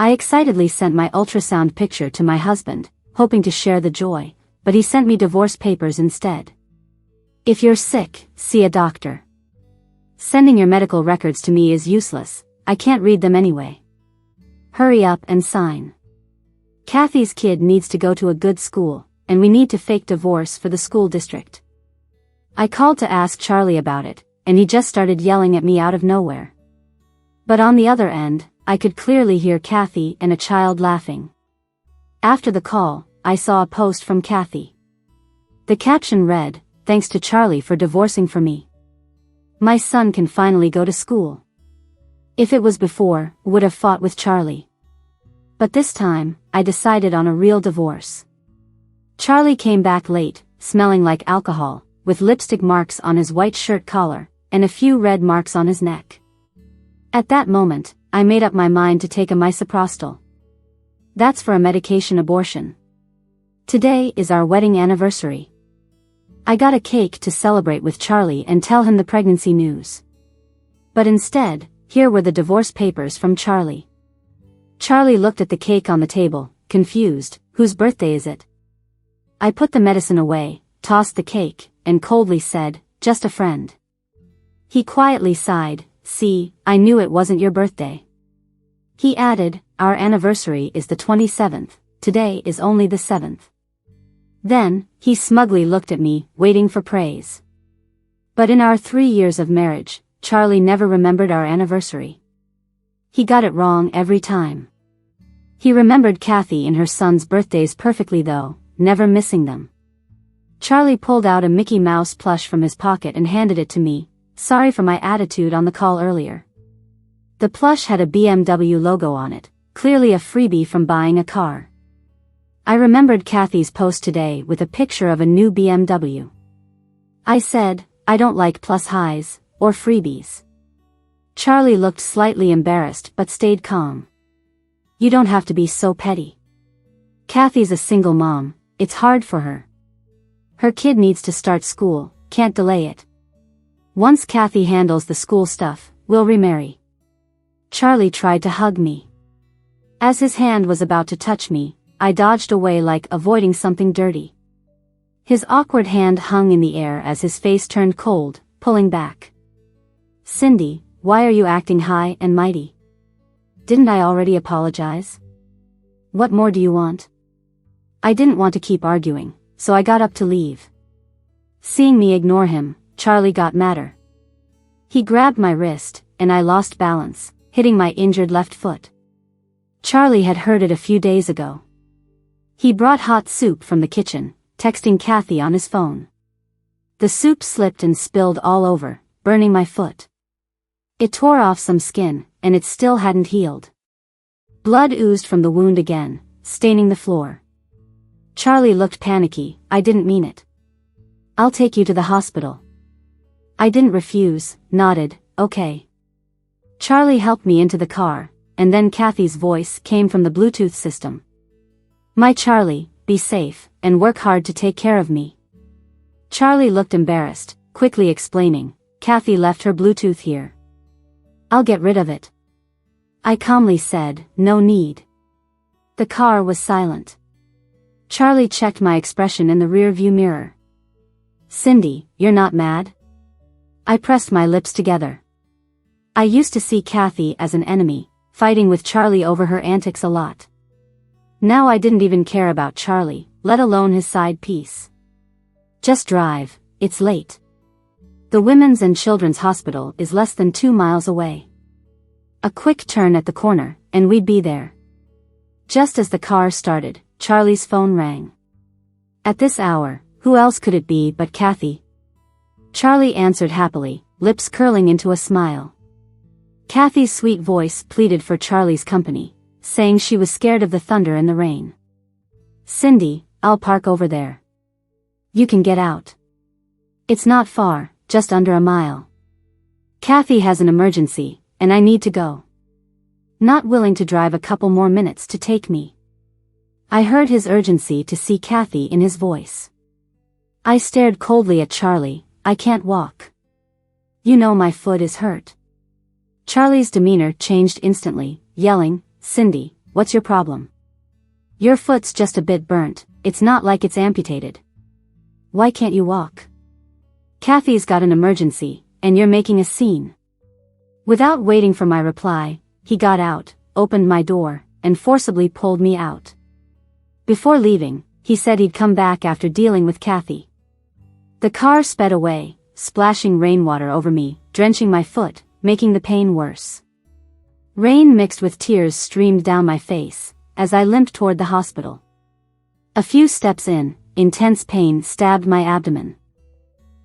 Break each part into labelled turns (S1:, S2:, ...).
S1: I excitedly sent my ultrasound picture to my husband, hoping to share the joy, but he sent me divorce papers instead. If you're sick, see a doctor. Sending your medical records to me is useless, I can't read them anyway. Hurry up and sign. Kathy's kid needs to go to a good school, and we need to fake divorce for the school district. I called to ask Charlie about it, and he just started yelling at me out of nowhere. But on the other end, I could clearly hear Kathy and a child laughing. After the call, I saw a post from Kathy. The caption read, "Thanks to Charlie for divorcing for me. My son can finally go to school." If it was before, would have fought with Charlie. But this time, I decided on a real divorce. Charlie came back late, smelling like alcohol, with lipstick marks on his white shirt collar, and a few red marks on his neck. At that moment, I made up my mind to take a misoprostol. That's for a medication abortion. Today is our wedding anniversary. I got a cake to celebrate with Charlie and tell him the pregnancy news. But instead, here were the divorce papers from Charlie. Charlie looked at the cake on the table, confused. Whose birthday is it? I put the medicine away, tossed the cake, and coldly said, "Just a friend." He quietly sighed, "See, I knew it wasn't your birthday." He added, "Our anniversary is the 27th, today is only the 7th. Then, he smugly looked at me, waiting for praise. But in our 3 years of marriage, Charlie never remembered our anniversary. He got it wrong every time. He remembered Kathy and her son's birthdays perfectly though, never missing them. Charlie pulled out a Mickey Mouse plush from his pocket and handed it to me, sorry for my attitude on the call earlier. The plush had a BMW logo on it, clearly a freebie from buying a car. I remembered Kathy's post today with a picture of a new BMW. I said, "I don't like plus highs, or freebies." Charlie looked slightly embarrassed but stayed calm. "You don't have to be so petty. Kathy's a single mom, it's hard for her. Her kid needs to start school, can't delay it. Once Kathy handles the school stuff, we'll remarry." Charlie tried to hug me. As his hand was about to touch me, I dodged away like avoiding something dirty. His awkward hand hung in the air as his face turned cold, pulling back. "Cindy, why are you acting high and mighty? Didn't I already apologize? What more do you want?" I didn't want to keep arguing, so I got up to leave. Seeing me ignore him, Charlie got madder. He grabbed my wrist, and I lost balance, hitting my injured left foot. Charlie had heard it a few days ago. He brought hot soup from the kitchen, texting Kathy on his phone. The soup slipped and spilled all over, burning my foot. It tore off some skin, and it still hadn't healed. Blood oozed from the wound again, staining the floor. Charlie looked panicky. "I didn't mean it. I'll take you to the hospital." I didn't refuse, nodded, "Okay." Charlie helped me into the car, and then Kathy's voice came from the Bluetooth system. "My Charlie, be safe, and work hard to take care of me." Charlie looked embarrassed, quickly explaining, "Kathy left her Bluetooth here. I'll get rid of it." I calmly said, "No need." The car was silent. Charlie checked my expression in the rear-view mirror. "Cindy, you're not mad?" I pressed my lips together. I used to see Kathy as an enemy, fighting with Charlie over her antics a lot. Now I didn't even care about Charlie, let alone his side piece. "Just drive, it's late. The Women's and Children's Hospital is less than 2 miles away. A quick turn at the corner, and we'd be there." Just as the car started, Charlie's phone rang. At this hour, who else could it be but Kathy? Charlie answered happily, lips curling into a smile. Kathy's sweet voice pleaded for Charlie's company, saying she was scared of the thunder and the rain. "Cindy, I'll park over there. You can get out. It's not far, just under a mile. Kathy has an emergency, and I need to go." Not willing to drive a couple more minutes to take me. I heard his urgency to see Kathy in his voice. I stared coldly at Charlie. "I can't walk. You know my foot is hurt." Charlie's demeanor changed instantly, yelling, "Cindy, what's your problem? Your foot's just a bit burnt, it's not like it's amputated. Why can't you walk? Kathy's got an emergency, and you're making a scene. Without waiting for my reply, he got out, opened my door, and forcibly pulled me out. Before leaving, he said he'd come back after dealing with Kathy. The car sped away, splashing rainwater over me, drenching my foot, making the pain worse. Rain mixed with tears streamed down my face, as I limped toward the hospital. A few steps in, intense pain stabbed my abdomen.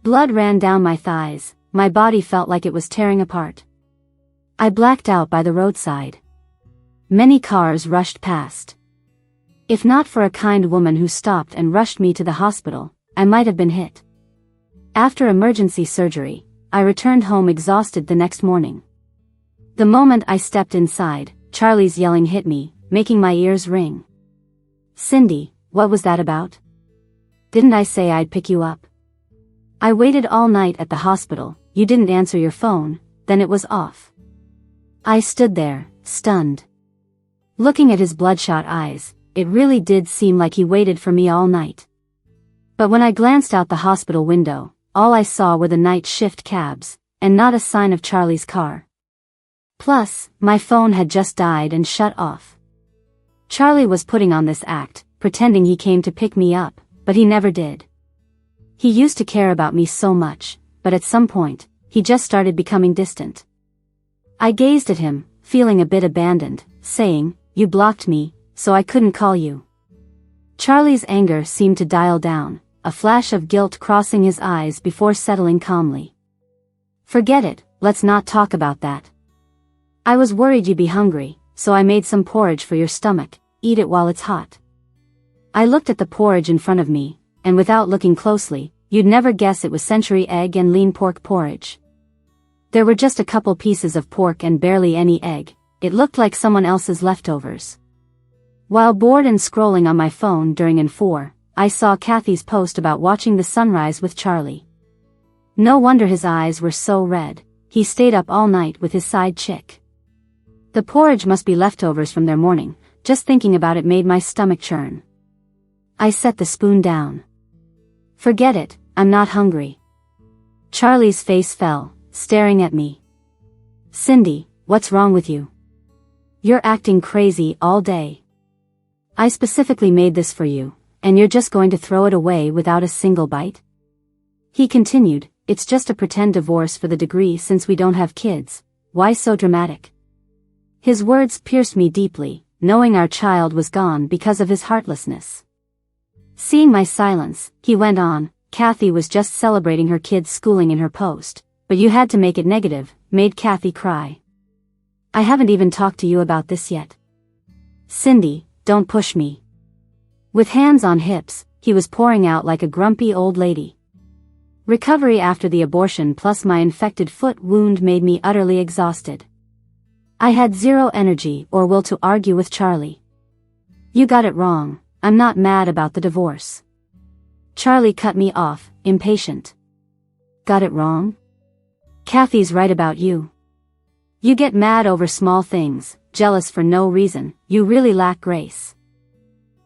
S1: Blood ran down my thighs, my body felt like it was tearing apart. I blacked out by the roadside. Many cars rushed past. If not for a kind woman who stopped and rushed me to the hospital, I might have been hit. After emergency surgery, I returned home exhausted the next morning. The moment I stepped inside, Charlie's yelling hit me, making my ears ring. Cindy, what was that about? Didn't I say I'd pick you up? I waited all night at the hospital, you didn't answer your phone, then it was off. I stood there, stunned. Looking at his bloodshot eyes, it really did seem like he waited for me all night. But when I glanced out the hospital window, all I saw were the night shift cabs, and not a sign of Charlie's car. Plus, my phone had just died and shut off. Charlie was putting on this act, pretending he came to pick me up, but he never did. He used to care about me so much, but at some point, he just started becoming distant. I gazed at him, feeling a bit abandoned, saying, "You blocked me, so I couldn't call you." Charlie's anger seemed to dial down, a flash of guilt crossing his eyes before settling calmly. "Forget it, let's not talk about that. I was worried you'd be hungry, so I made some porridge for your stomach, eat it while it's hot." I looked at the porridge in front of me, and without looking closely, you'd never guess it was century egg and lean pork porridge. There were just a couple pieces of pork and barely any egg, it looked like someone else's leftovers. While bored and scrolling on my phone during N4, I saw Kathy's post about watching the sunrise with Charlie. No wonder his eyes were so red, he stayed up all night with his side chick. The porridge must be leftovers from their morning, just thinking about it made my stomach churn. I set the spoon down. "Forget it, I'm not hungry." Charlie's face fell, staring at me. "Cindy, what's wrong with you? You're acting crazy all day. I specifically made this for you, and you're just going to throw it away without a single bite?" He continued, "It's just a pretend divorce for the degree since we don't have kids, why so dramatic?" His words pierced me deeply, knowing our child was gone because of his heartlessness. Seeing my silence, he went on, "Kathy was just celebrating her kid's schooling in her post, but you had to make it negative, made Kathy cry. I haven't even talked to you about this yet. Cindy, don't push me." With hands on hips, he was pouring out like a grumpy old lady. Recovery after the abortion plus my infected foot wound made me utterly exhausted. I had zero energy or will to argue with Charlie. "You got it wrong, I'm not mad about the divorce." Charlie cut me off, impatient. "Got it wrong? Kathy's right about you. You get mad over small things, jealous for no reason, you really lack grace.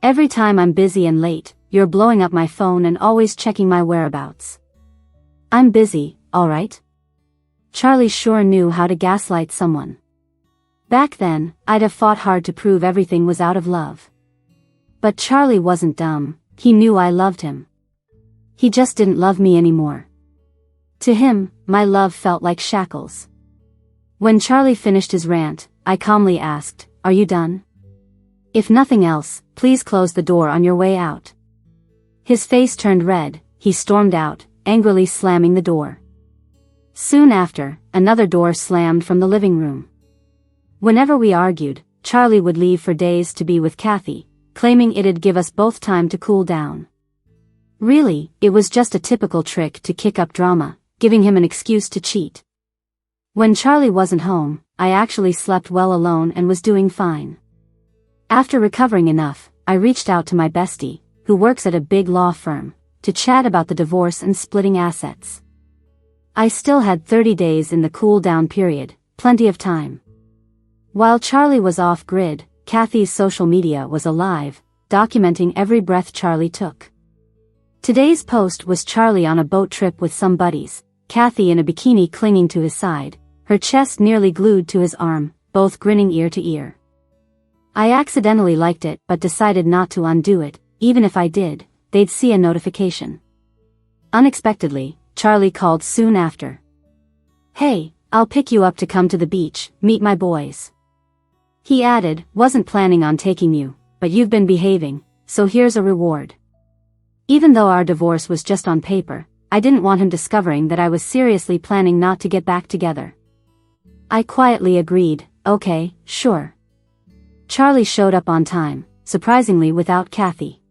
S1: Every time I'm busy and late, you're blowing up my phone and always checking my whereabouts. I'm busy, alright?" Charlie sure knew how to gaslight someone. Back then, I'd have fought hard to prove everything was out of love. But Charlie wasn't dumb, he knew I loved him. He just didn't love me anymore. To him, my love felt like shackles. When Charlie finished his rant, I calmly asked, "Are you done? If nothing else, please close the door on your way out." His face turned red, he stormed out, angrily slamming the door. Soon after, another door slammed from the living room. Whenever we argued, Charlie would leave for days to be with Kathy, claiming it'd give us both time to cool down. Really, it was just a typical trick to kick up drama, giving him an excuse to cheat. When Charlie wasn't home, I actually slept well alone and was doing fine. After recovering enough, I reached out to my bestie, who works at a big law firm, to chat about the divorce and splitting assets. I still had 30 days in the cool-down period, plenty of time. While Charlie was off-grid, Kathy's social media was alive, documenting every breath Charlie took. Today's post was Charlie on a boat trip with some buddies, Kathy in a bikini clinging to his side, her chest nearly glued to his arm, both grinning ear to ear. I accidentally liked it but decided not to undo it. Even if I did, they'd see a notification. Unexpectedly, Charlie called soon after. "Hey, I'll pick you up to come to the beach, meet my boys." He added, "Wasn't planning on taking you, but you've been behaving, so here's a reward." Even though our divorce was just on paper, I didn't want him discovering that I was seriously planning not to get back together. I quietly agreed, "Okay, sure." Charlie showed up on time, surprisingly without Kathy.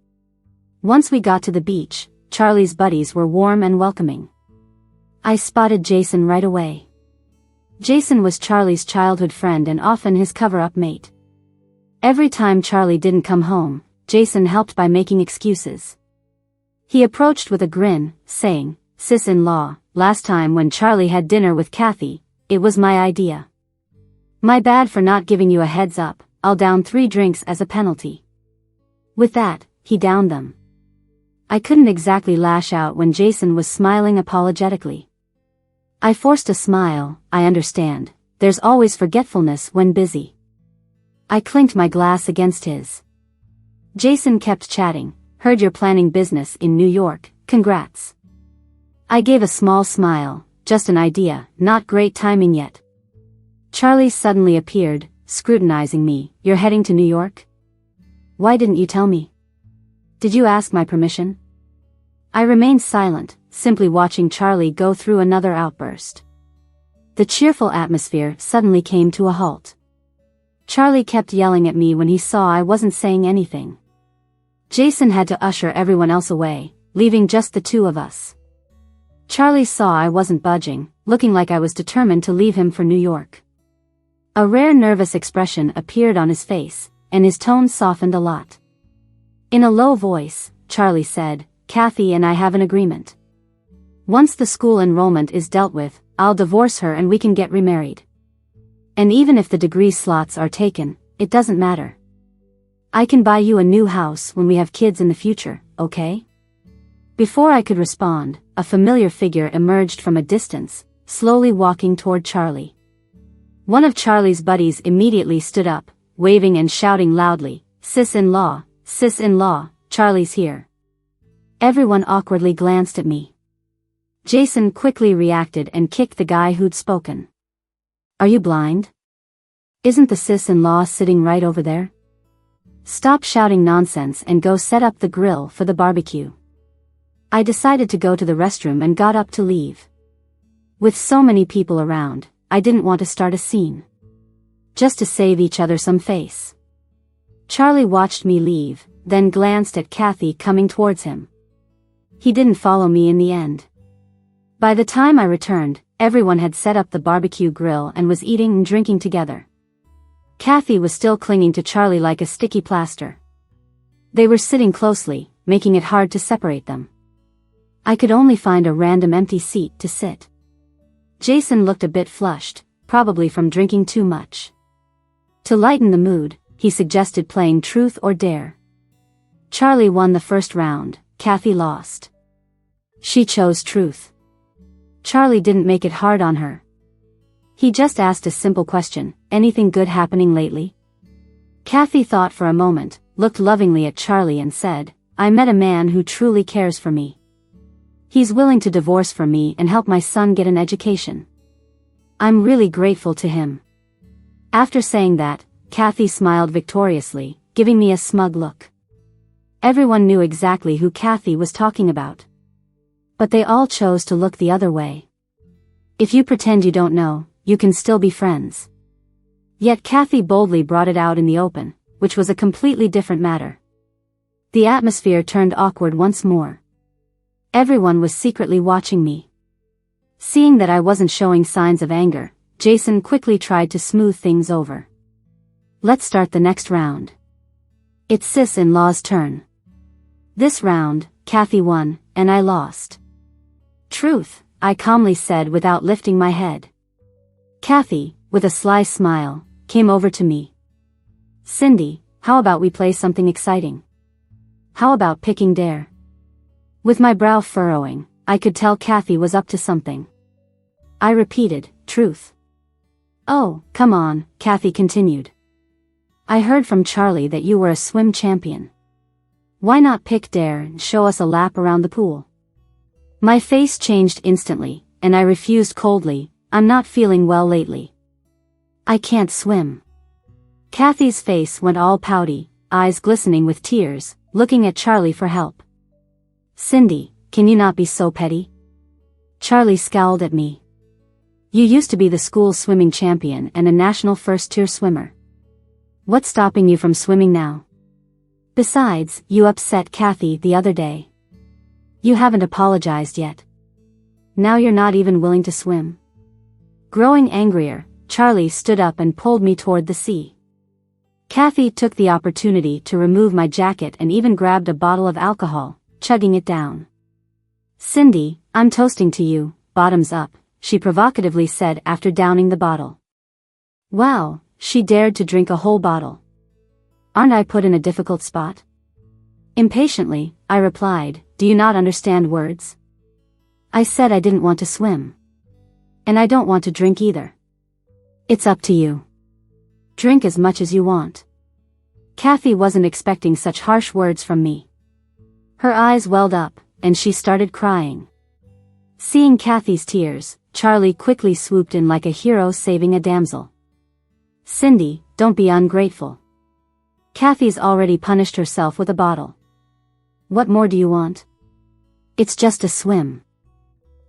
S1: Once we got to the beach, Charlie's buddies were warm and welcoming. I spotted Jason right away. Jason was Charlie's childhood friend and often his cover-up mate. Every time Charlie didn't come home, Jason helped by making excuses. He approached with a grin, saying, "Sis-in-law, last time when Charlie had dinner with Kathy, it was my idea. My bad for not giving you a heads up, I'll down 3 drinks as a penalty." With that, he downed them. I couldn't exactly lash out when Jason was smiling apologetically. I forced a smile. "I understand, there's always forgetfulness when busy." I clinked my glass against his. Jason kept chatting. "Heard you're planning business in New York, congrats." I gave a small smile. "Just an idea, not great timing yet." Charlie suddenly appeared, scrutinizing me. "You're heading to New York? Why didn't you tell me? Did you ask my permission?" I remained silent, simply watching Charlie go through another outburst. The cheerful atmosphere suddenly came to a halt. Charlie kept yelling at me when he saw I wasn't saying anything. Jason had to usher everyone else away, leaving just the two of us. Charlie saw I wasn't budging, looking like I was determined to leave him for New York. A rare nervous expression appeared on his face, and his tone softened a lot. In a low voice, Charlie said, "Kathy and I have an agreement. Once the school enrollment is dealt with, I'll divorce her and we can get remarried. And even if the degree slots are taken, it doesn't matter. I can buy you a new house when we have kids in the future, okay?" Before I could respond, a familiar figure emerged from a distance, slowly walking toward Charlie. One of Charlie's buddies immediately stood up, waving and shouting loudly, "Sis-in-law, sis-in-law, Charlie's here." Everyone awkwardly glanced at me. Jason quickly reacted and kicked the guy who'd spoken. "Are you blind? Isn't the sis-in-law sitting right over there? Stop shouting nonsense and go set up the grill for the barbecue." I decided to go to the restroom and got up to leave. With so many people around, I didn't want to start a scene. Just to save each other some face. Charlie watched me leave, then glanced at Kathy coming towards him. He didn't follow me in the end. By the time I returned, everyone had set up the barbecue grill and was eating and drinking together. Kathy was still clinging to Charlie like a sticky plaster. They were sitting closely, making it hard to separate them. I could only find a random empty seat to sit. Jason looked a bit flushed, probably from drinking too much. To lighten the mood, he suggested playing Truth or Dare. Charlie won the first round, Kathy lost. She chose Truth. Charlie didn't make it hard on her. He just asked a simple question, "Anything good happening lately?" Kathy thought for a moment, looked lovingly at Charlie and said, "I met a man who truly cares for me. He's willing to divorce for me and help my son get an education. I'm really grateful to him." After saying that, Kathy smiled victoriously, giving me a smug look. Everyone knew exactly who Kathy was talking about. But they all chose to look the other way. If you pretend you don't know, you can still be friends. Yet Kathy boldly brought it out in the open, which was a completely different matter. The atmosphere turned awkward once more. Everyone was secretly watching me. Seeing that I wasn't showing signs of anger, Jason quickly tried to smooth things over. "Let's start the next round. It's sis-in-law's turn." This round, Kathy won, and I lost. "Truth," I calmly said without lifting my head. Kathy, with a sly smile, came over to me. Cindy, how about we play something exciting? How about picking dare? With my brow furrowing, I could tell Kathy was up to something. I repeated, truth. Oh, come on, Kathy continued. I heard from Charlie that you were a swim champion. Why not pick dare and show us a lap around the pool? My face changed instantly, and I refused coldly, I'm not feeling well lately. I can't swim. Kathy's face went all pouty, eyes glistening with tears, looking at Charlie for help. Cindy, can you not be so petty? Charlie scowled at me. You used to be the school's swimming champion and a national first-tier swimmer. What's stopping you from swimming now? Besides, you upset Kathy the other day. You haven't apologized yet. Now you're not even willing to swim. Growing angrier, Charlie stood up and pulled me toward the sea. Kathy took the opportunity to remove my jacket and even grabbed a bottle of alcohol, chugging it down. Cindy, I'm toasting to you, bottoms up, she provocatively said after downing the bottle. Wow, she dared to drink a whole bottle. Aren't I put in a difficult spot? Impatiently, I replied, do you not understand words? I said I didn't want to swim. And I don't want to drink either. It's up to you. Drink as much as you want. Kathy wasn't expecting such harsh words from me. Her eyes welled up, and she started crying. Seeing Kathy's tears, Charlie quickly swooped in like a hero saving a damsel. Cindy, don't be ungrateful. Kathy's already punished herself with a bottle. What more do you want? It's just a swim.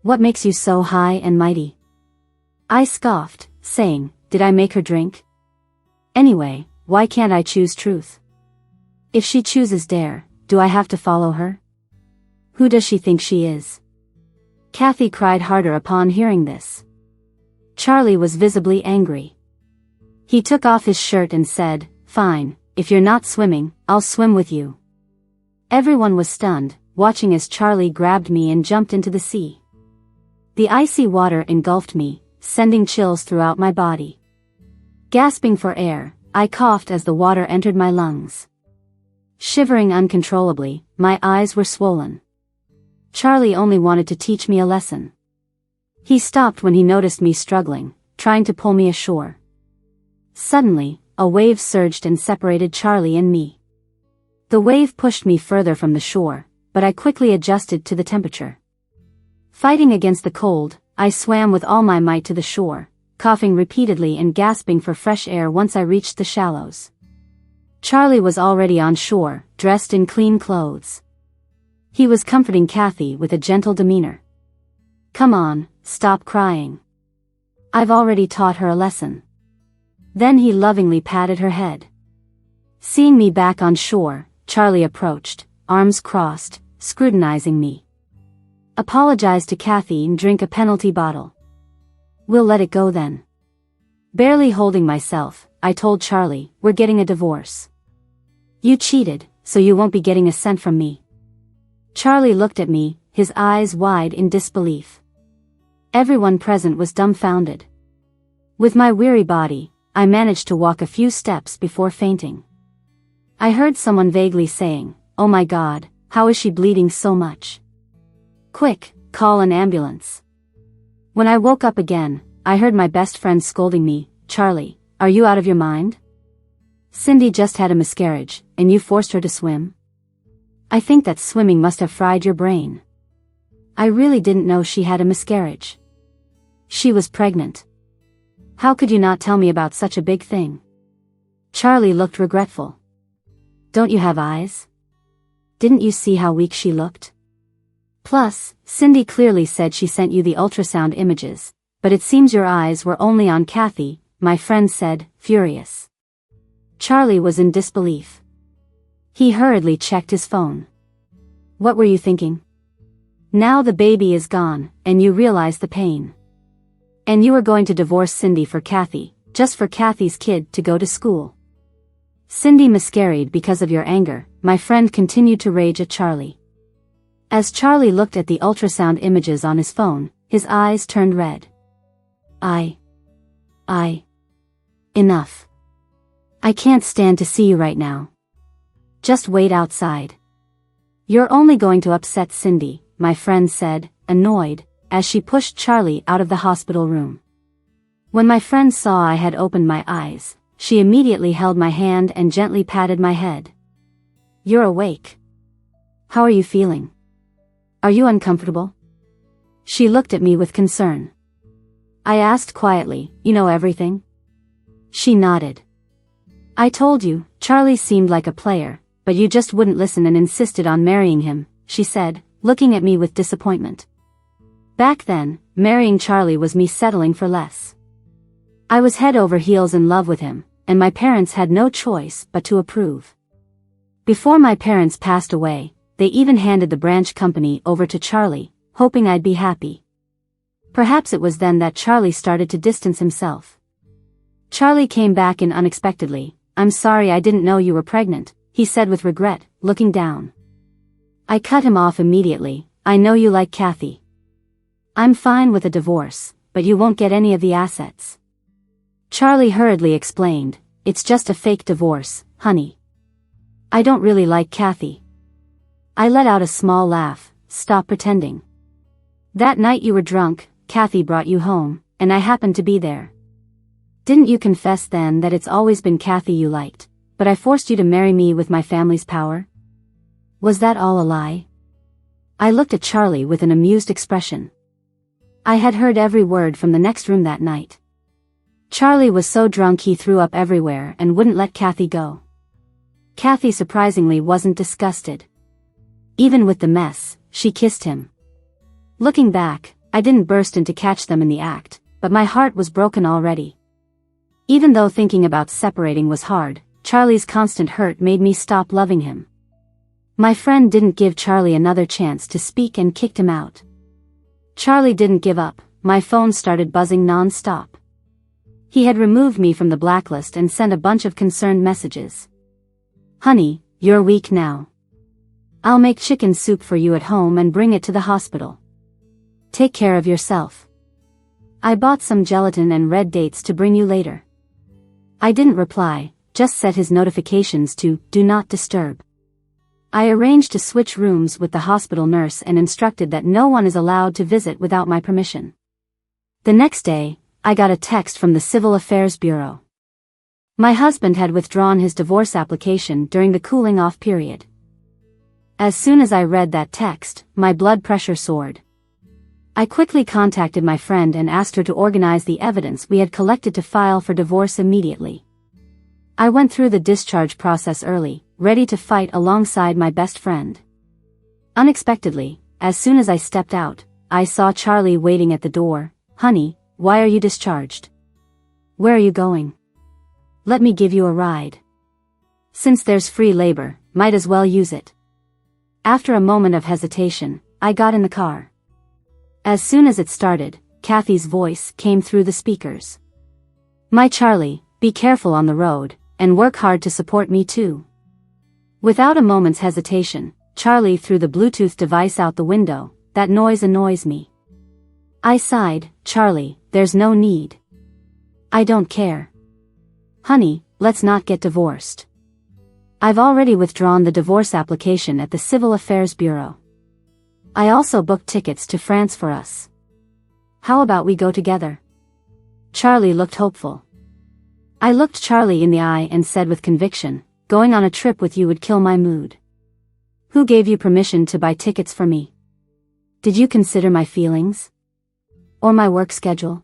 S1: What makes you so high and mighty? I scoffed, saying, did I make her drink? Anyway, why can't I choose truth? If she chooses dare, do I have to follow her? Who does she think she is? Kathy cried harder upon hearing this. Charlie was visibly angry. He took off his shirt and said, fine, if you're not swimming, I'll swim with you. Everyone was stunned, watching as Charlie grabbed me and jumped into the sea. The icy water engulfed me, sending chills throughout my body. Gasping for air, I coughed as the water entered my lungs. Shivering uncontrollably, my eyes were swollen. Charlie only wanted to teach me a lesson. He stopped when he noticed me struggling, trying to pull me ashore. Suddenly, a wave surged and separated Charlie and me. The wave pushed me further from the shore, but I quickly adjusted to the temperature. Fighting against the cold, I swam with all my might to the shore, coughing repeatedly and gasping for fresh air once I reached the shallows. Charlie was already on shore, dressed in clean clothes. He was comforting Kathy with a gentle demeanor. Come on, stop crying. I've already taught her a lesson. Then he lovingly patted her head. Seeing me back on shore, Charlie approached, arms crossed, scrutinizing me. Apologize to Kathy and drink a penalty bottle. We'll let it go then. Barely holding myself, I told Charlie, we're getting a divorce. You cheated, so you won't be getting a cent from me. Charlie looked at me, his eyes wide in disbelief. Everyone present was dumbfounded. With my weary body, I managed to walk a few steps before fainting. I heard someone vaguely saying, oh my God, how is she bleeding so much? Quick, call an ambulance. When I woke up again, I heard my best friend scolding me, Charlie, are you out of your mind? Cindy just had a miscarriage, and you forced her to swim? I think that swimming must have fried your brain. I really didn't know she had a miscarriage. She was pregnant. How could you not tell me about such a big thing? Charlie looked regretful. Don't you have eyes? Didn't you see how weak she looked? Plus, Cindy clearly said she sent you the ultrasound images, but it seems your eyes were only on Kathy, my friend said, furious. Charlie was in disbelief. He hurriedly checked his phone. What were you thinking? Now the baby is gone, and you realize the pain. And you are going to divorce Cindy for Kathy, just for Kathy's kid to go to school. Cindy miscarried because of your anger, my friend continued to rage at Charlie. As Charlie looked at the ultrasound images on his phone, his eyes turned red. Enough. I can't stand to see you right now. Just wait outside. You're only going to upset Cindy, my friend said, annoyed, as she pushed Charlie out of the hospital room. When my friend saw I had opened my eyes, she immediately held my hand and gently patted my head. You're awake. How are you feeling? Are you uncomfortable? She looked at me with concern. I asked quietly, you know everything? She nodded. I told you, Charlie seemed like a player, but you just wouldn't listen and insisted on marrying him, she said, looking at me with disappointment. Back then, marrying Charlie was me settling for less. I was head over heels in love with him, and my parents had no choice but to approve. Before my parents passed away, they even handed the branch company over to Charlie, hoping I'd be happy. Perhaps it was then that Charlie started to distance himself. Charlie came back in unexpectedly. I'm sorry I didn't know you were pregnant, he said with regret, looking down. I cut him off immediately. I know you like Kathy. I'm fine with a divorce, but you won't get any of the assets. Charlie hurriedly explained, it's just a fake divorce, honey. I don't really like Kathy. I let out a small laugh. Stop pretending. That night you were drunk, Kathy brought you home, and I happened to be there. Didn't you confess then that it's always been Kathy you liked, but I forced you to marry me with my family's power? Was that all a lie? I looked at Charlie with an amused expression. I had heard every word from the next room that night. Charlie was so drunk he threw up everywhere and wouldn't let Kathy go. Kathy surprisingly wasn't disgusted. Even with the mess, she kissed him. Looking back, I didn't burst in to catch them in the act, but my heart was broken already. Even though thinking about separating was hard, Charlie's constant hurt made me stop loving him. My friend didn't give Charlie another chance to speak and kicked him out. Charlie didn't give up. My phone started buzzing non-stop. He had removed me from the blacklist and sent a bunch of concerned messages. Honey, you're weak now. I'll make chicken soup for you at home and bring it to the hospital. Take care of yourself. I bought some gelatin and red dates to bring you later. I didn't reply, just set his notifications to Do Not Disturb. I arranged to switch rooms with the hospital nurse and instructed that no one is allowed to visit without my permission. The next day, I got a text from the Civil Affairs Bureau. My husband had withdrawn his divorce application during the cooling-off period. As soon as I read that text, my blood pressure soared. I quickly contacted my friend and asked her to organize the evidence we had collected to file for divorce immediately. I went through the discharge process early, ready to fight alongside my best friend. Unexpectedly, as soon as I stepped out, I saw Charlie waiting at the door. Honey, why are you discharged? Where are you going? Let me give you a ride. Since there's free labor, might as well use it. After a moment of hesitation, I got in the car. As soon as it started, Kathy's voice came through the speakers. My Charlie, be careful on the road, and work hard to support me too. Without a moment's hesitation, Charlie threw the Bluetooth device out the window. That noise annoys me. I sighed. Charlie, there's no need. I don't care. Honey, let's not get divorced. I've already withdrawn the divorce application at the Civil Affairs Bureau. I also booked tickets to France for us. How about we go together? Charlie looked hopeful. I looked Charlie in the eye and said with conviction, going on a trip with you would kill my mood. Who gave you permission to buy tickets for me? Did you consider my feelings? Or my work schedule?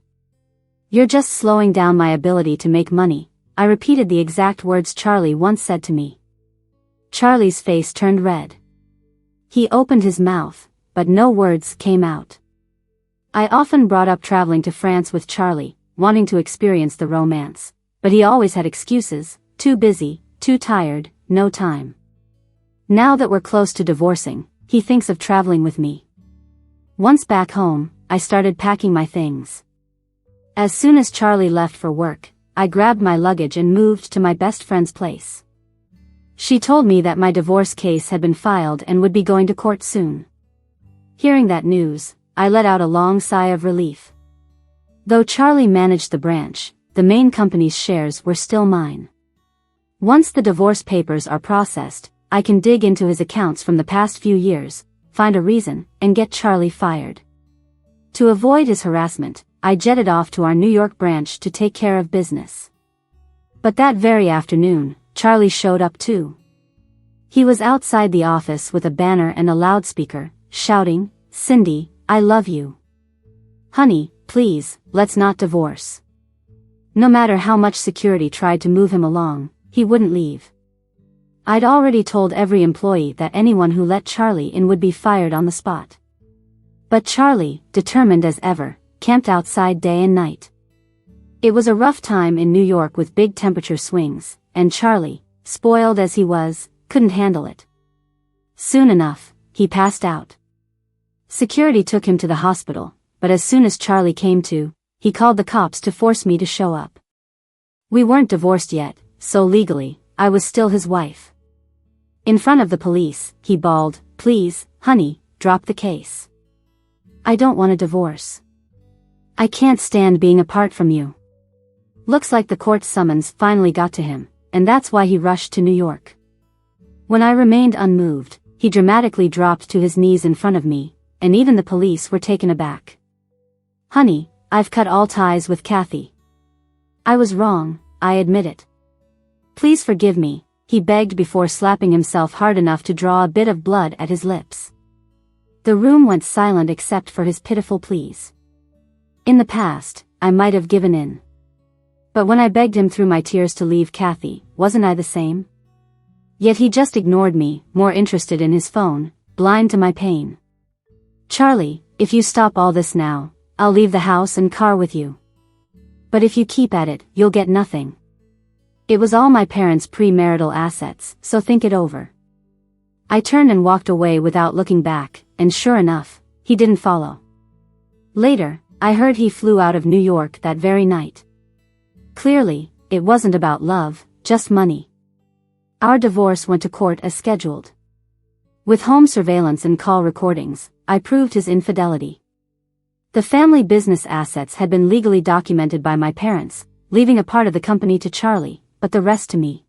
S1: You're just slowing down my ability to make money. I repeated the exact words Charlie once said to me. Charlie's face turned red. He opened his mouth, but no words came out. I often brought up traveling to France with Charlie, wanting to experience the romance, but he always had excuses: too busy, too tired, no time. Now that we're close to divorcing, he thinks of traveling with me. Once back home, I started packing my things. As soon as Charlie left for work, I grabbed my luggage and moved to my best friend's place. She told me that my divorce case had been filed and would be going to court soon. Hearing that news, I let out a long sigh of relief. Though Charlie managed the branch, the main company's shares were still mine. Once the divorce papers are processed, I can dig into his accounts from the past few years, find a reason, and get Charlie fired. To avoid his harassment, I jetted off to our New York branch to take care of business. But that very afternoon, Charlie showed up too. He was outside the office with a banner and a loudspeaker, shouting, "Cindy, I love you. Honey, please, let's not divorce." No matter how much security tried to move him along, he wouldn't leave. I'd already told every employee that anyone who let Charlie in would be fired on the spot. But Charlie, determined as ever, camped outside day and night. It was a rough time in New York with big temperature swings, and Charlie, spoiled as he was, couldn't handle it. Soon enough, he passed out. Security took him to the hospital, but as soon as Charlie came to, he called the cops to force me to show up. We weren't divorced yet, so legally, I was still his wife. In front of the police, he bawled, "Please, honey, drop the case. I don't want a divorce. I can't stand being apart from you." Looks like the court summons finally got to him, and that's why he rushed to New York. When I remained unmoved, he dramatically dropped to his knees in front of me, and even the police were taken aback. "Honey, I've cut all ties with Kathy. I was wrong, I admit it. Please forgive me," he begged before slapping himself hard enough to draw a bit of blood at his lips. The room went silent except for his pitiful pleas. In the past, I might have given in. But when I begged him through my tears to leave Kathy, wasn't I the same? Yet he just ignored me, more interested in his phone, blind to my pain. "Charlie, if you stop all this now, I'll leave the house and car with you. But if you keep at it, you'll get nothing. It was all my parents' premarital assets, so think it over." I turned and walked away without looking back, and sure enough, he didn't follow. Later, I heard he flew out of New York that very night. Clearly, it wasn't about love, just money. Our divorce went to court as scheduled. With home surveillance and call recordings, I proved his infidelity. The family business assets had been legally documented by my parents, leaving a part of the company to Charlie, but the rest to me.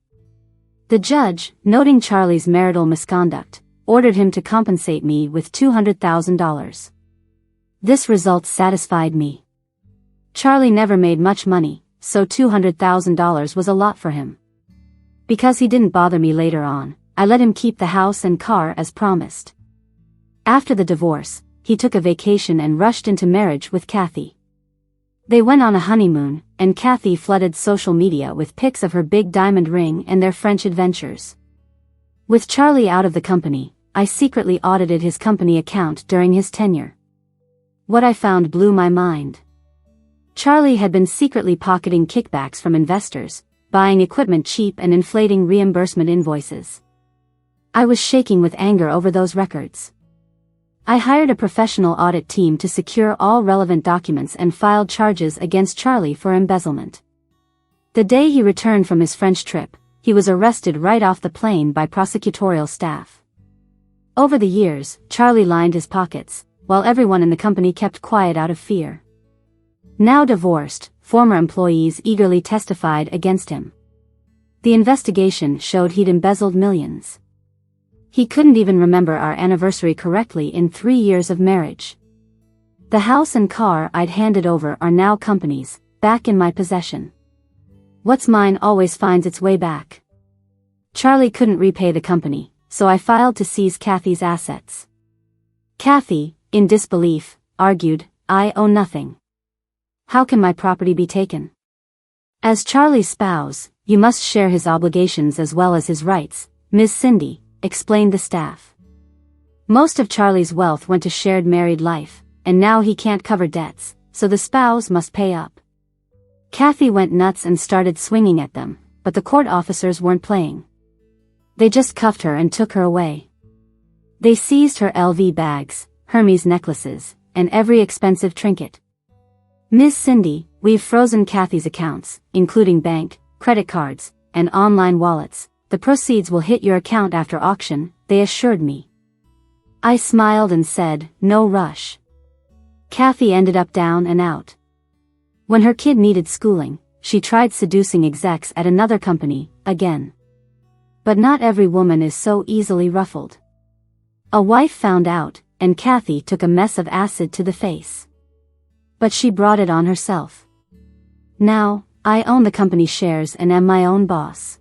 S1: The judge, noting Charlie's marital misconduct, ordered him to compensate me with $200,000. This result satisfied me. Charlie never made much money, so $200,000 was a lot for him. Because he didn't bother me later on, I let him keep the house and car as promised. After the divorce, he took a vacation and rushed into marriage with Kathy. They went on a honeymoon, and Kathy flooded social media with pics of her big diamond ring and their French adventures. With Charlie out of the company, I secretly audited his company account during his tenure. What I found blew my mind. Charlie had been secretly pocketing kickbacks from investors, buying equipment cheap and inflating reimbursement invoices. I was shaking with anger over those records. I hired a professional audit team to secure all relevant documents and filed charges against Charlie for embezzlement. The day he returned from his French trip, he was arrested right off the plane by prosecutorial staff. Over the years, Charlie lined his pockets, while everyone in the company kept quiet out of fear. Now divorced, former employees eagerly testified against him. The investigation showed he'd embezzled millions. He couldn't even remember our anniversary correctly in 3 years of marriage. The house and car I'd handed over are now company's, back in my possession. What's mine always finds its way back. Charlie couldn't repay the company, so I filed to seize Kathy's assets. Kathy, in disbelief, argued, "I owe nothing. How can my property be taken? As Charlie's spouse, you must share his obligations as well as his rights, Ms. Cindy," explained the staff. Most of Charlie's wealth went to shared married life, and now he can't cover debts, so the spouse must pay up. Kathy went nuts and started swinging at them, but the court officers weren't playing. They just cuffed her and took her away. They seized her LV bags, Hermes necklaces, and every expensive trinket. "Ms. Cindy, we've frozen Kathy's accounts, including bank, credit cards, and online wallets. The proceeds will hit your account after auction," they assured me. I smiled and said, "No rush." Kathy ended up down and out. When her kid needed schooling, she tried seducing execs at another company, again. But not every woman is so easily ruffled. A wife found out, and Kathy took a mess of acid to the face. But she brought it on herself. Now, I own the company shares and am my own boss.